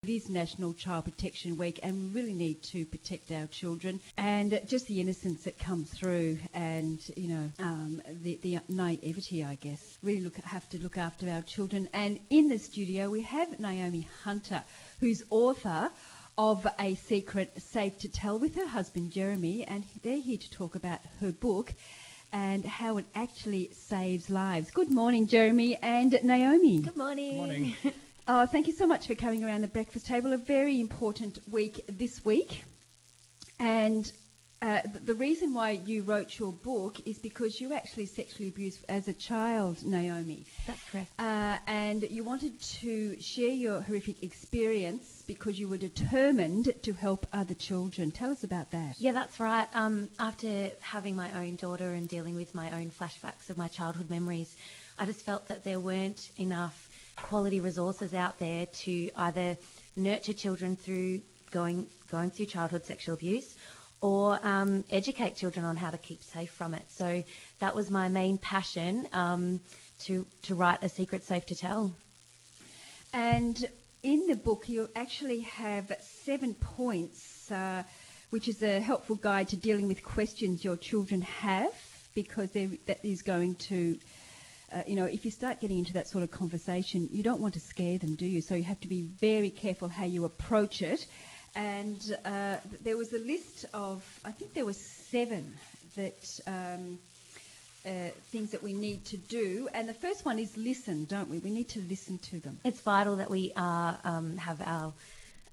It is National Child Protection Week, and we really need to protect our children and just the innocence that comes through, and the naivety, I guess. Really have to look after our children. And in the studio we have Naomi Hunter, who's author of A Secret Safe to Tell, with her husband Jeremy, and they're here to talk about her book and how it actually saves lives. Good morning, Jeremy and Naomi. Good morning. Good morning. Thank you so much for coming around the breakfast table. A very important week this week. And the reason why you wrote your book is because you were actually sexually abused as a child, Naomi. That's correct. And you wanted to share your horrific experience because you were determined to help other children. Tell us about that. Yeah, that's right. After having my own daughter and dealing with my own flashbacks of my childhood memories, I just felt that there weren't enough quality resources out there to either nurture children through going through childhood sexual abuse, or educate children on how to keep safe from it. So that was my main passion, to write A Secret Safe to Tell. And in the book you actually have 7 points, which is a helpful guide to dealing with questions your children have, because that is going to... if you start getting into that sort of conversation, you don't want to scare them, do you? So you have to be very careful how you approach it. And there was a list of, I think there were 7 things that we need to do. And the first one is listen, don't we? We need to listen to them. It's vital that we have our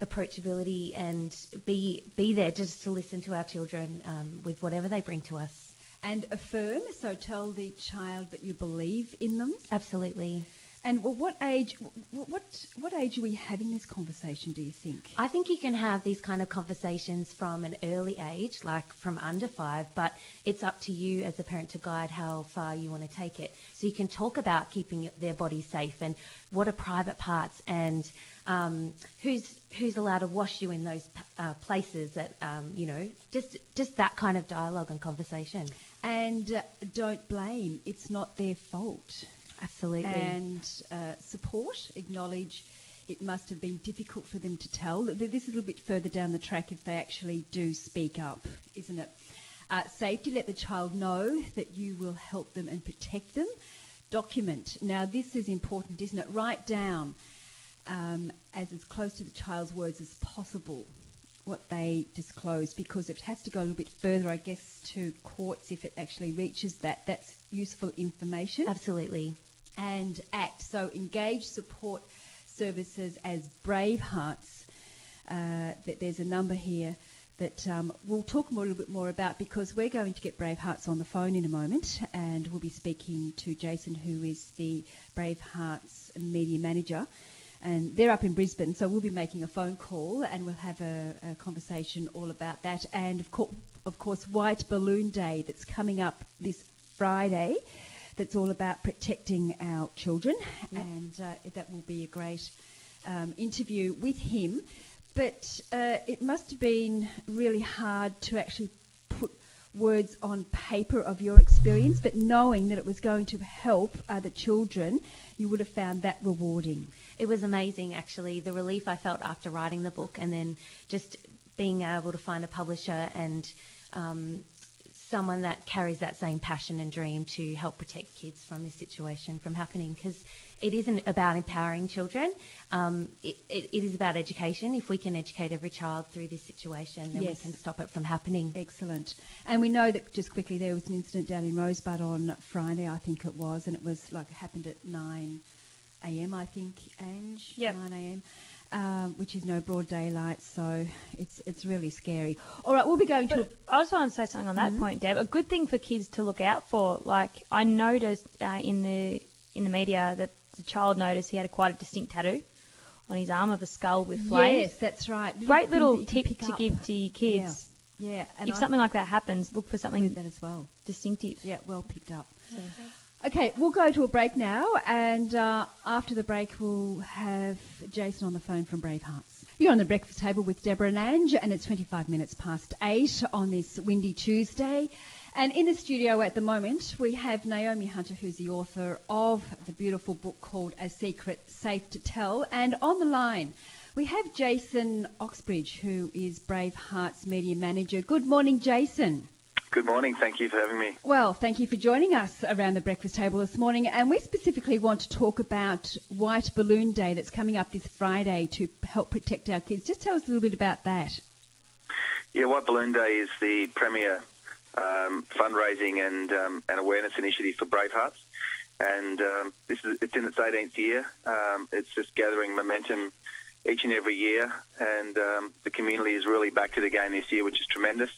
approachability and be there just to listen to our children with whatever they bring to us. And affirm, so tell the child that you believe in them. Absolutely. And what age are we having this conversation, do you think? I think you can have these kind of conversations from an early age, like from under 5, but it's up to you as a parent to guide how far you want to take it. So you can talk about keeping their body safe and what are private parts, and who's allowed to wash you in those places that, just that kind of dialogue and conversation. And don't blame. It's not their fault. Absolutely. And support, acknowledge it must have been difficult for them to tell. This is a little bit further down the track if they actually do speak up, isn't it? Safety, let the child know that you will help them and protect them. Document. Now, this is important, isn't it? Write down, as close to the child's words as possible, what they disclose, because it has to go a little bit further, I guess, to courts if it actually reaches that. That's useful information. Absolutely. And act. So engage support services as brave hearts. That there's a number here that we'll talk a little bit more about, because we're going to get Brave Hearts on the phone in a moment, and we'll be speaking to Jason, who is the Brave Hearts media manager. And they're up in Brisbane, so we'll be making a phone call and we'll have a conversation all about that. And, of course, White Balloon Day that's coming up this Friday, that's all about protecting our children. Yep. And that will be a great interview with him. But it must have been really hard to actually put words on paper of your experience, but knowing that it was going to help other children, you would have found that rewarding. It was amazing, actually, the relief I felt after writing the book, and then just being able to find a publisher and someone that carries that same passion and dream to help protect kids from this situation from happening, because it isn't about empowering children. It is about education. If we can educate every child through this situation, then yes, we can stop it from happening. Excellent. And we know that, just quickly, there was an incident down in Rosebud on Friday, I think it was, and it was like it happened at 9 a.m, I think, Ange? Yep. 9 a.m, which is no broad daylight, so it's really scary. All right, we'll be going to... I just want to say something on that point, Deb. A good thing for kids to look out for, like I noticed in the media that the child noticed he had quite a distinct tattoo on his arm of a skull with flames. Yes, that's right. Great little tip to give to your kids. Yeah. And if something like that happens, look for something that as well. Distinctive. Yeah, well picked up. So. Okay, we'll go to a break now, and after the break we'll have Jason on the phone from Brave Hearts. You're on the breakfast table with Deborah and Ange, and it's 25 minutes past 8 on this windy Tuesday. And in the studio at the moment we have Naomi Hunter, who's the author of the beautiful book called A Secret Safe to Tell. And on the line We have Jason Oxbridge, who is Braveheart's media manager. Good morning, Jason. Good morning. Thank you for having me. Well, thank you for joining us around the breakfast table this morning. And we specifically want to talk about White Balloon Day that's coming up this Friday to help protect our kids. Just tell us a little bit about that. Yeah, White Balloon Day is the premier fundraising and awareness initiative for Bravehearts. And it's in its 18th year. It's just gathering momentum each and every year. And the community is really back to the game this year, which is tremendous.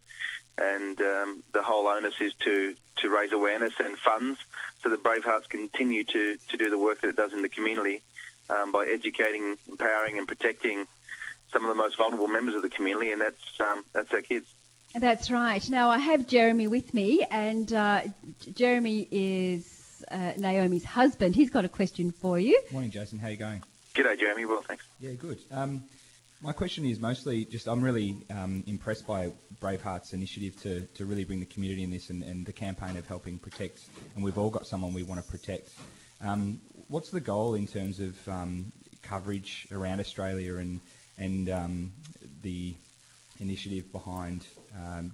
And the whole onus is to raise awareness and funds so that Bravehearts continue to do the work that it does in the community by educating, empowering and protecting some of the most vulnerable members of the community, and that's our kids. That's right. Now, I have Jeremy with me, and Jeremy is Naomi's husband. He's got a question for you. Morning, Jason. How are you going? G'day, Jeremy. Well, thanks. Yeah, good. My question is mostly just I'm really impressed by Braveheart's initiative to really bring the community in this and the campaign of helping protect, and we've all got someone we want to protect. What's the goal in terms of coverage around Australia and the initiative behind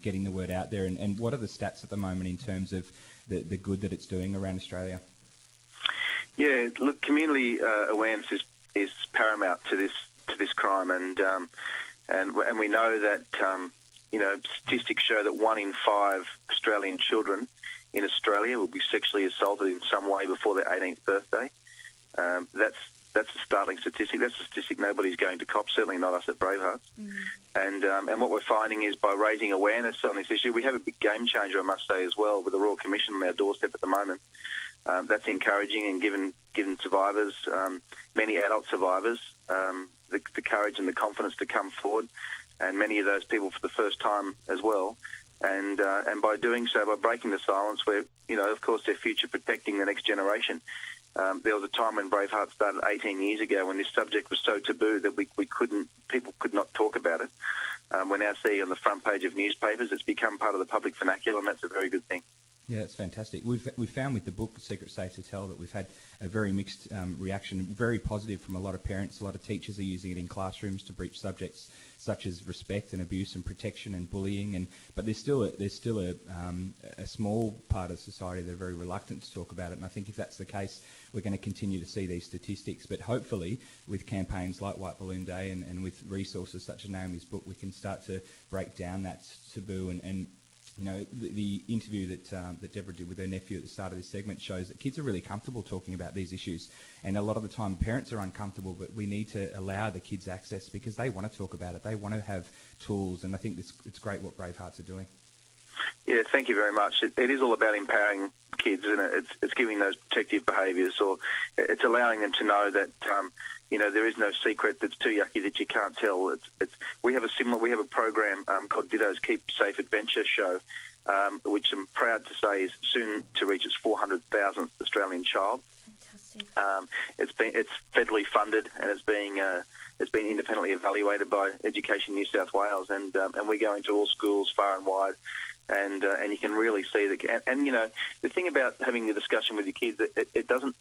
getting the word out there, and what are the stats at the moment in terms of the good that it's doing around Australia? Yeah, look, community awareness is paramount to this crime, and we know that statistics show that 1 in 5 Australian children in Australia will be sexually assaulted in some way before their 18th birthday. That's a startling statistic. That's a statistic nobody's going to cop, certainly not us at Bravehearts. And what we're finding is by raising awareness on this issue, we have a big game changer, I must say, as well, with the Royal Commission on our doorstep at the moment. That's encouraging and given survivors, many adult survivors, the courage and the confidence to come forward, and many of those people for the first time as well. And by doing so, by breaking the silence, we're, of course, they're future protecting the next generation. There was a time when Braveheart started 18 years ago when this subject was so taboo that people could not talk about it. We're now seeing on the front page of newspapers. It's become part of the public vernacular, and that's a very good thing. Yeah, that's fantastic. We've found with the book, Secret Safe to Tell, that we've had a very mixed reaction, very positive from a lot of parents. A lot of teachers are using it in classrooms to breach subjects such as respect and abuse and protection and bullying. But there's still a small part of society that are very reluctant to talk about it. And I think if that's the case, we're going to continue to see these statistics. But hopefully, with campaigns like White Balloon Day and with resources such as Naomi's book, we can start to break down that taboo and the interview that Deborah did with her nephew at the start of this segment shows that kids are really comfortable talking about these issues. And a lot of the time parents are uncomfortable, but we need to allow the kids access because they want to talk about it. They want to have tools, and I think it's great what Bravehearts are doing. Yeah, thank you very much. It is all about empowering kids, and it's giving those protective behaviours, or it's allowing them to know that there is no secret that's too yucky that you can't tell. We have a program called Ditto's Keep Safe Adventure Show, which I'm proud to say is soon to reach its 400,000th Australian child. Fantastic. It's federally funded, and it's been independently evaluated by Education New South Wales, and we go into all schools far and wide. And you can really see that. And the thing about having the discussion with your kids, it doesn't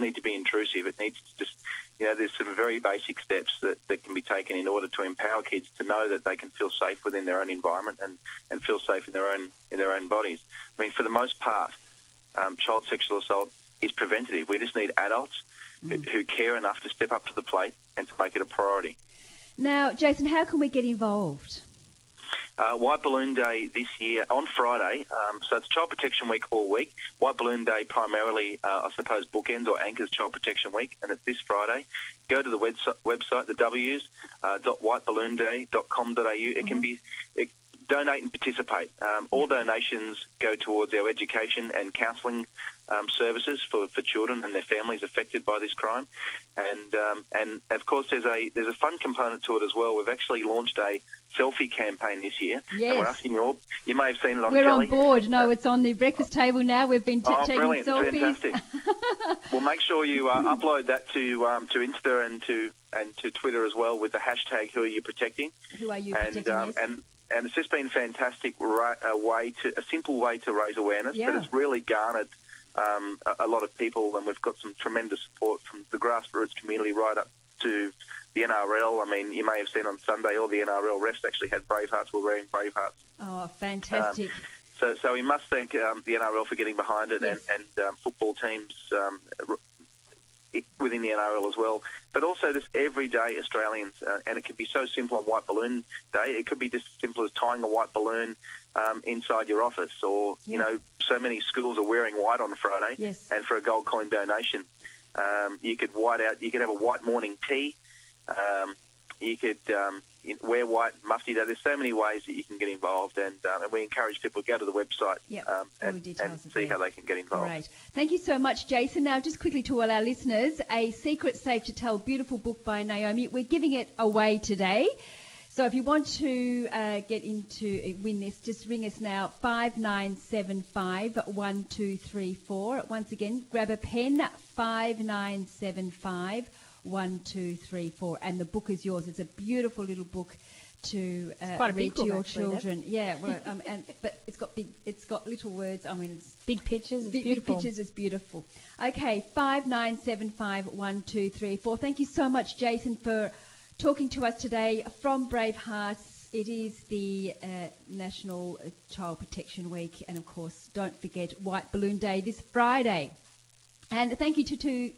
need to be intrusive. It needs to just, there's some very basic steps that can be taken in order to empower kids to know that they can feel safe within their own environment and feel safe in their own bodies. I mean, for the most part, child sexual assault is preventative. We just need adults who care enough to step up to the plate and to make it a priority. Now, Jason, how can we get involved? White Balloon Day this year on Friday, so it's Child Protection Week all week. White Balloon Day primarily, I suppose, bookends or anchors Child Protection Week, and it's this Friday. Go to the website, the www.whiteballoonday.com.au. It can be donate and participate. All donations go towards our education and counselling services for children and their families affected by this crime, and of course there's a fun component to it as well. We've actually launched a selfie campaign this year. Yes. And we're asking you all. You may have seen it on We're telly. on board. No, it's on the breakfast table now. We've been taking brilliant. selfies. Fantastic. Well, make sure you upload that to Insta and to Twitter as well with the hashtag Who Are You Protecting? Who are you protecting? Yes. And it's just been fantastic, a simple way to raise awareness, but it's really garnered a lot of people, and we've got some tremendous support from the grassroots community right up to the NRL. I mean, you may have seen on Sunday all the NRL refs actually had Bravehearts, were wearing Bravehearts. Oh, fantastic. So we must thank the NRL for getting behind it, Yes. and football teams within the NRL as well. But also just everyday Australians, and it could be so simple on White Balloon Day. It could be just as simple as tying a white balloon inside your office, or, you know, so many schools are wearing white on Friday, Yes. and for a gold coin donation. You could have a white morning tea. You could wear white mufti day. There's so many ways that you can get involved, and we encourage people to go to the website and see how they can get involved. Great. Thank you so much, Jason. Now, just quickly to all our listeners, A Secret Safe to Tell, beautiful book by Naomi. We're giving it away today. So if you want to win this, just ring us now, 5975-1234. Once again, grab a pen, 5975-1234, and the book is yours. It's a beautiful little book to quite a read big to book, your actually, children. Yeah, well, but it's got little words. I mean, it's Big pictures. It's big beautiful. pictures. It's beautiful. Okay, 5975-1234. Thank you so much, Jason, for talking to us today from Bravehearts. It is the National Child Protection Week, and of course, don't forget White Balloon Day this Friday. And thank you to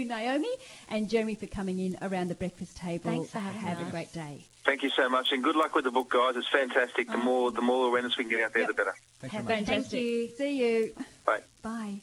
Naomi and Jeremy for coming in around the breakfast table. Thanks for having Have us. a great day. Thank you so much, and good luck with the book, guys. It's fantastic. The more awareness we can get out there, the better. Thanks very much. Fantastic. Thank you. See you. Bye. Bye.